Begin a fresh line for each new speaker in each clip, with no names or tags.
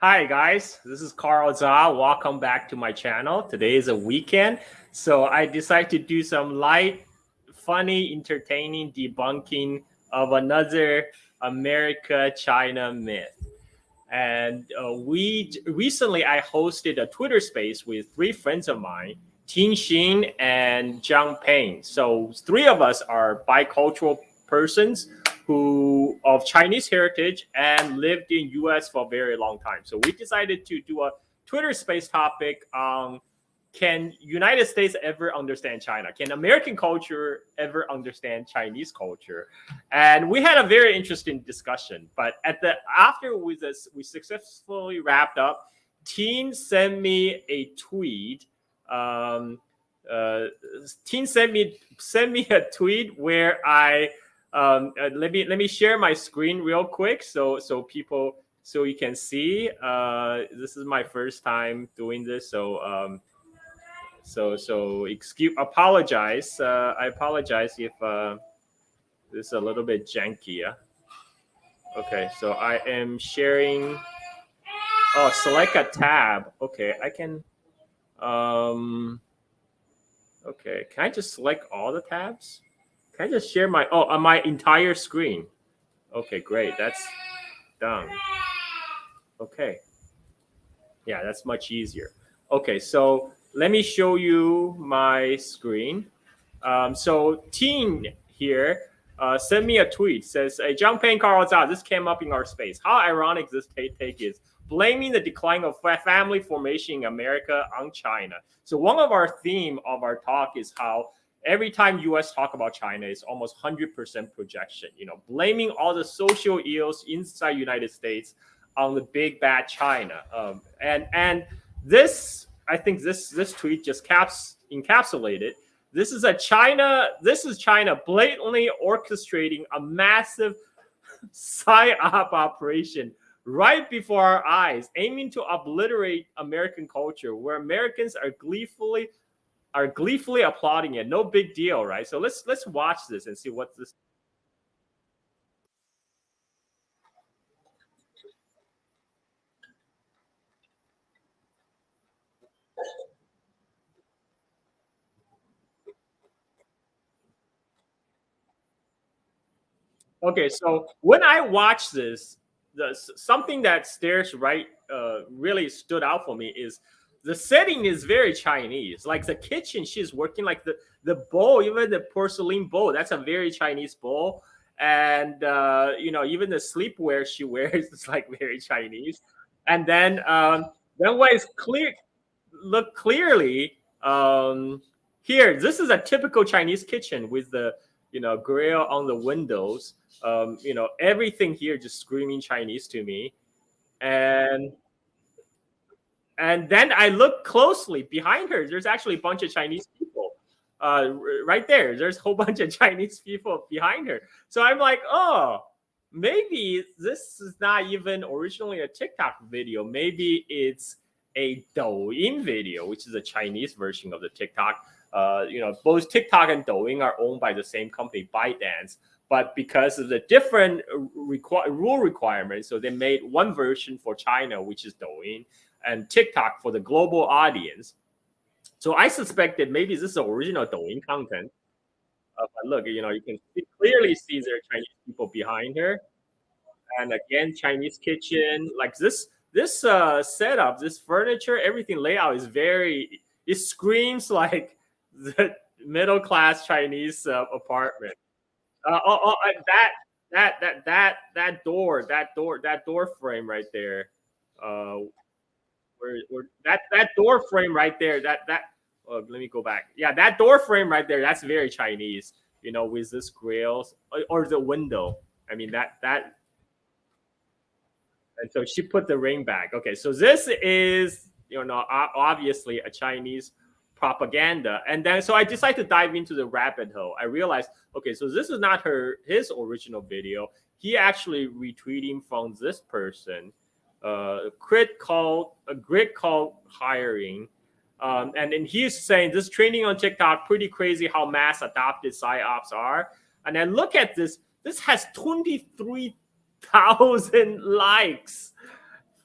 Hi guys, this is Carl Za. Welcome back to my channel. Today is a weekend, so I decided to do some light, funny, entertaining debunking of another America-China myth. And we recently I hosted a Twitter space with three friends of mine, Tin Xin and Zhang Peng. So three of us are bicultural persons who of Chinese heritage and lived in US for a very long time. So we decided to do a Twitter space topic on can United States ever understand China? Can American culture ever understand Chinese culture? And we had a very interesting discussion. But at the after we successfully wrapped up, Teen sent me a tweet. Um, Teen sent me a tweet where I let me share my screen real quick so you can see. This is my first time doing this, so apologize. I apologize if this is a little bit janky. Yeah? Okay, so I am sharing. Oh, select a tab. Okay, I can. Okay, can I just select all the tabs? Can I just share on my entire screen? Okay, great. That's done. Okay. Yeah, that's much easier. Okay, so let me show you my screen. So Teen here sent me a tweet. Says, hey, Zhang Peng Carl Zhao, this came up in our space. How ironic this take is. Blaming the decline of family formation in America on China. So one of our theme of our talk is how every time US talk about China, it's almost 100% projection. Blaming all the social ills inside United States on the big bad China. And this, I think this tweet just encapsulated. This is China blatantly orchestrating a massive psyop operation right before our eyes, aiming to obliterate American culture, where Americans are gleefully applauding it. No big deal, right? So let's watch this and see what this. Okay, so when I watch this, something that really stood out for me is the setting is very Chinese. Like the kitchen, she's working like the bowl, even the porcelain bowl, that's a very Chinese bowl. And even the sleepwear she wears is like very Chinese. And then what is clear, look clearly here. This is a typical Chinese kitchen with the grill on the windows. Everything here just screaming Chinese to me. And then I look closely behind her. There's actually a bunch of Chinese people right there. There's a whole bunch of Chinese people behind her. So I'm like, oh, maybe this is not even originally a TikTok video. Maybe it's a Douyin video, which is a Chinese version of the TikTok. Both TikTok and Douyin are owned by the same company, ByteDance. But because of the different rule requirements, so they made one version for China, which is Douyin, and TikTok for the global audience. So I suspected maybe this is the original Douyin content. But look, you can clearly see there are Chinese people behind her. And again, Chinese kitchen. Like this setup, this furniture, everything layout is it screams like the middle class Chinese apartment. That door frame right there. That door frame right there. Let me go back. Yeah, that door frame right there. That's very Chinese. With this grills or the window. I mean that. And so she put the ring back. Okay, so this is obviously a Chinese propaganda. And then so I decided to dive into the rabbit hole. I realized, okay, so this is not his original video. He actually retweeting from this person, grid called hiring. And then he's saying this training on TikTok, pretty crazy how mass adopted psyops are. And then look at this. This has 23,000 likes.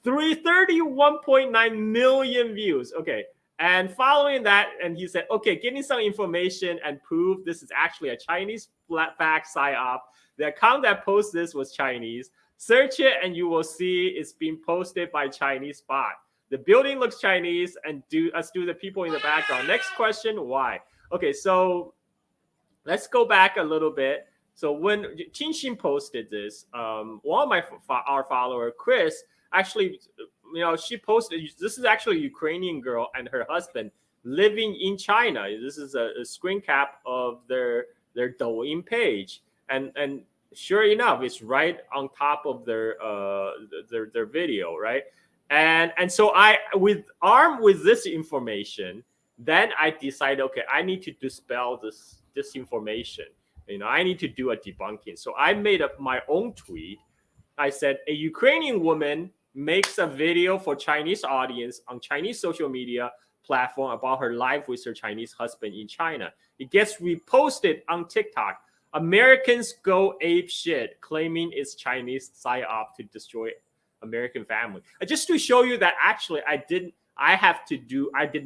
31.9 million views. Okay. And following that, and he said, okay, give me some information and prove this is actually a Chinese fact Psyop. The account that posted this was Chinese. Search it and you will see it's being posted by Chinese bot. The building looks Chinese, and do the people in the background. Next question, why? Okay, so let's go back a little bit. So when Qinxin posted this, one of our follower, Chris, actually, she posted, this is actually a Ukrainian girl and her husband living in China. This is a screen cap of their Douyin page. And sure enough, it's right on top of their video, right? And so armed with this information, then I decided, okay, I need to dispel this disinformation. I need to do a debunking. So I made up my own tweet. I said, a Ukrainian woman makes a video for Chinese audience on Chinese social media platform about her life with her Chinese husband in China. It gets reposted on TikTok. Americans go ape shit, claiming it's Chinese psyop to destroy American family. Just to show you that actually I did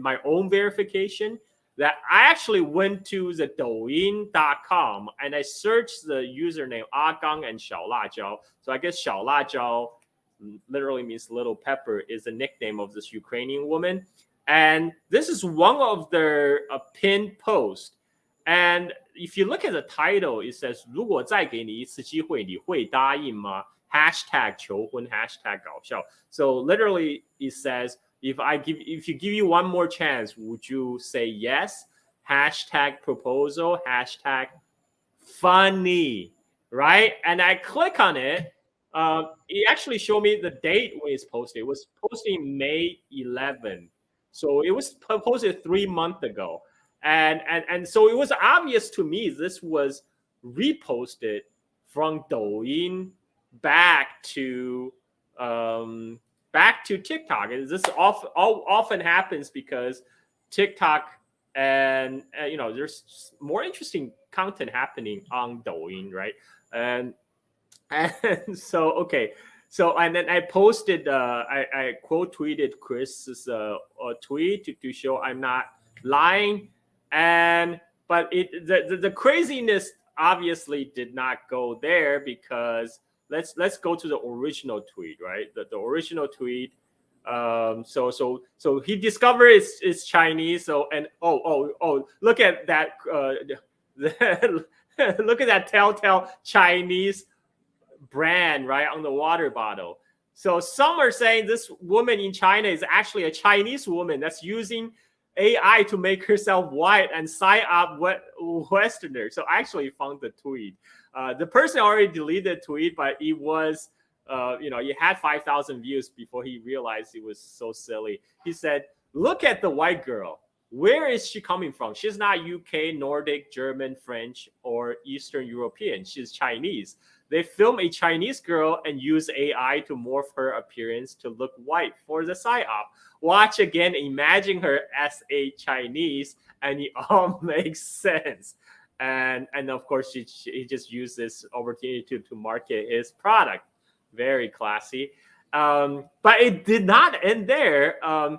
my own verification. That I actually went to the Douyin.com and I searched the username Agang and Xiaolazhao. So I guess Xiaolazhao literally means little pepper, is the nickname of this Ukrainian woman. And this is one of their pinned posts. And if you look at the title, it says, 如果再给你一次机会，你会答应吗? Hashtag 求婚, hashtag 搞笑. So literally it says, if you give you one more chance, would you say yes? Hashtag proposal, hashtag funny, right? And I click on it. It actually showed me the date when it's posted. It was posted May 11. So it was posted 3 months ago. And so it was obvious to me this was reposted from Douyin back to TikTok. This often happens because TikTok and there's more interesting content happening on Douyin, right? And so okay, so and then I posted, I quote tweeted Chris's tweet to show I'm not lying, but the craziness obviously did not go there because. Let's go to the original tweet, right? The original tweet. So he discovered it's Chinese. So and look at that. Look at that telltale Chinese brand right on the water bottle. So some are saying this woman in China is actually a Chinese woman that's using AI to make herself white and psyop Westerner. So I actually found the tweet. The person already deleted the tweet, but it was, it had 5,000 views before he realized it was so silly. He said, look at the white girl. Where is she coming from? She's not UK, Nordic, German, French, or Eastern European. She's Chinese. They film a Chinese girl and use AI to morph her appearance to look white for the psyop. Watch again, imagine her as a Chinese, and it all makes sense. And of course, he just used this opportunity to market his product. Very classy. But it did not end there. I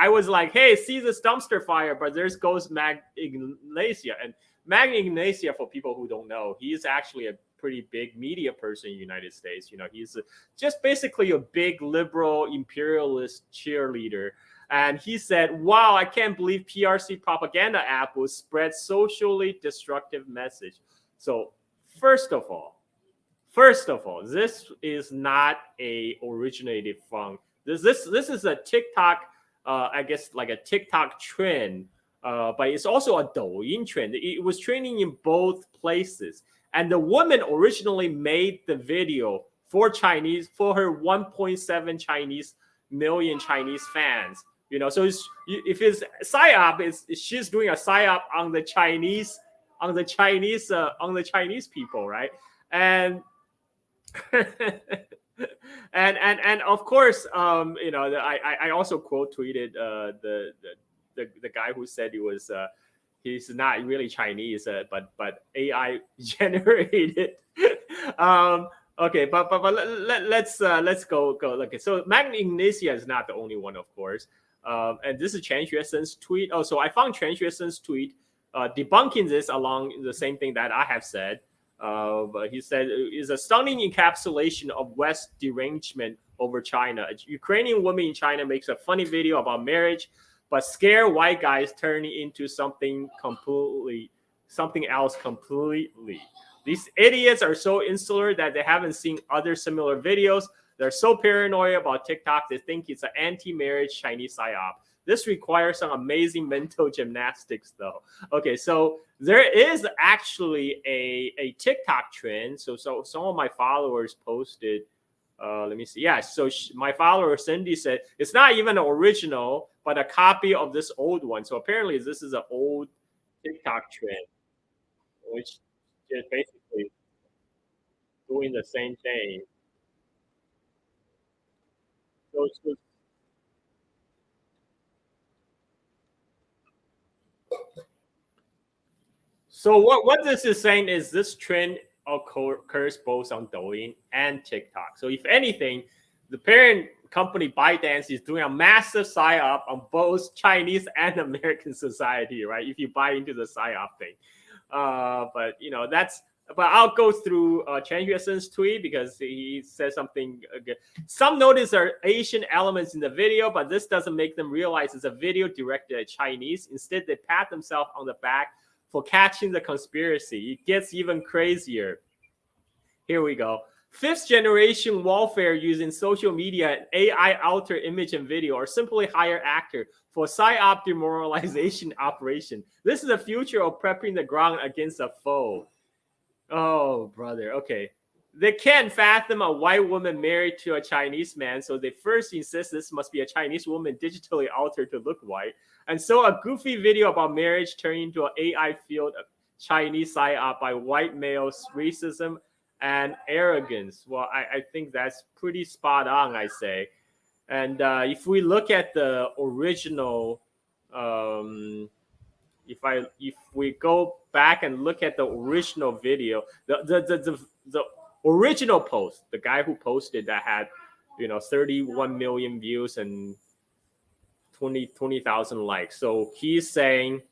was like, hey, see this dumpster fire, but there goes Mag Ignacia. And Mag Ignacia, for people who don't know, he's actually a pretty big media person in the United States. He's just basically a big liberal imperialist cheerleader. And he said, wow, I can't believe PRC propaganda app will spread socially destructive message. So first of all, this is not originated from this is a TikTok, I guess like a TikTok trend, but it's also a Douyin trend. It was trending in both places. And the woman originally made the video for her 1.7 million Chinese fans. So if it's psyop, she's doing a psyop on the Chinese people, right? And and of course, I also quote tweeted the guy who said he's not really Chinese, but AI generated. Okay, but let's go. Okay, so Magna Ignacia is not the only one, of course. And this is Chen Xuesen's tweet. Oh, so I found Chen Xuesen's tweet debunking this along the same thing that I have said. But he said is a stunning encapsulation of West derangement over China. A Ukrainian woman in China makes a funny video about marriage, but scare white guys turning into something else completely. These idiots are so insular that they haven't seen other similar videos. They're so paranoid about TikTok, they think it's an anti-marriage Chinese psyop. This requires some amazing mental gymnastics, though. Okay, so there is actually a TikTok trend. So some of my followers posted. Let me see. Yeah, so my follower Cindy said it's not even an original, but a copy of this old one. So apparently, this is an old TikTok trend, which is basically doing the same thing. So So what this is saying is this trend occurs both on Douyin and TikTok. So if anything, the parent company ByteDance is doing a massive psyop on both Chinese and American society, right? If you buy into the psyop thing, but you know that's. But I'll go through Chen Yuesen's tweet because he says something good. Some notice there are Asian elements in the video, but this doesn't make them realize it's a video directed at Chinese. Instead, they pat themselves on the back for catching the conspiracy. It gets even crazier. Here we go. Fifth generation warfare using social media and AI alter image and video, or simply hire actor for psyop demoralization operation. This is the future of prepping the ground against a foe. Oh, brother. Okay. They can't fathom a white woman married to a Chinese man, so they first insist this must be a Chinese woman digitally altered to look white. And so a goofy video about marriage turned into an AI field of Chinese psyop by white males, racism, and arrogance. Well, I think that's pretty spot on, I say. And if we look at the original, if we go back and look at the original video, the original post, the guy who posted that had 31 million views and 20,000 likes. So he's saying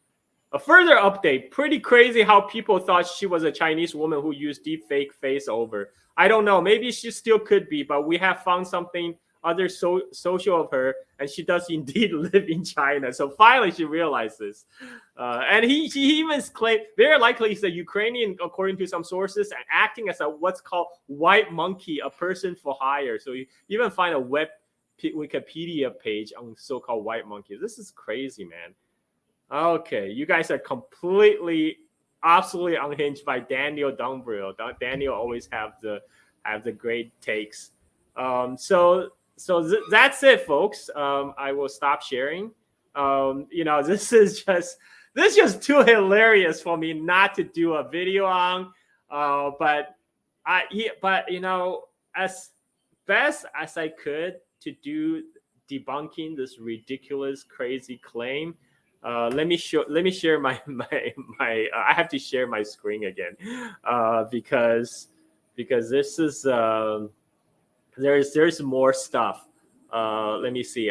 a further update. Pretty crazy how people thought she was a Chinese woman who used deep fake face over. I don't know. Maybe she still could be, but we have found something other social of her, and she does indeed live in China. So finally, she realized this, and he even claimed very likely he's a Ukrainian, according to some sources, and acting as a what's called white monkey, a person for hire. So you even find a Wikipedia page on so-called white monkeys. This is crazy, man. Okay, you guys are completely, absolutely unhinged by Daniel Dumbril. Daniel always have the great takes. So that's it, folks. I will stop sharing. This is just too hilarious for me not to do a video on. But as best as I could to do debunking this ridiculous, crazy claim. Let me share my I have to share my screen again because this is. There's more stuff. Let me see.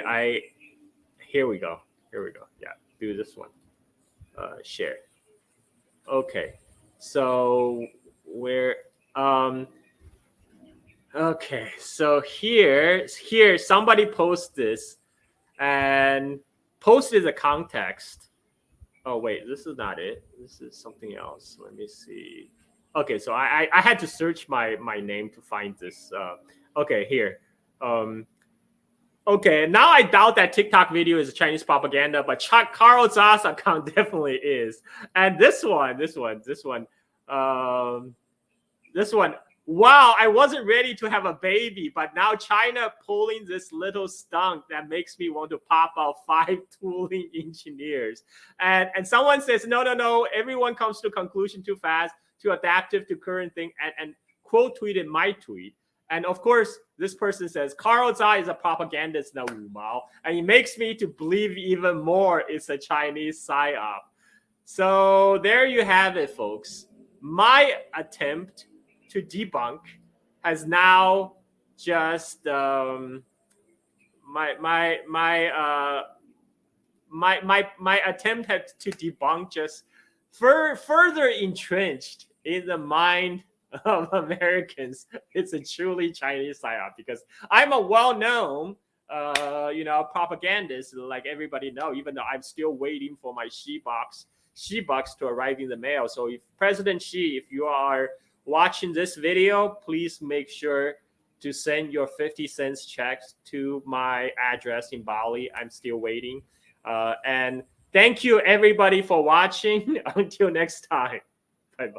Here we go. Yeah, do this one. Share. Okay. So where okay. So here somebody posts this and posted the context. Oh wait, this is not it. This is something else. Let me see. Okay, so I had to search my name to find this. Okay, here. Okay, now I doubt that TikTok video is Chinese propaganda, but Carl Zha's account definitely is. And this one. Wow, I wasn't ready to have a baby, but now China pulling this little stunt that makes me want to pop out 5 tooling engineers. And someone says, no, everyone comes to conclusion too fast, too adaptive to current thing, and quote tweeted my tweet. And of course, this person says, Carl Zha is a propagandist now, Wu Mao. And it makes me to believe even more it's a Chinese psyop. So there you have it, folks. My attempt to debunk has now just my attempt to debunk just further entrenched in the mind of Americans. It's a truly Chinese psyop because I'm a well-known propagandist, like everybody know, even though I'm still waiting for my She-box to arrive in the mail. So if President Xi, if you are watching this video, please make sure to send your 50 cents checks to my address in Bali. I'm still waiting. And thank you everybody for watching. Until next time.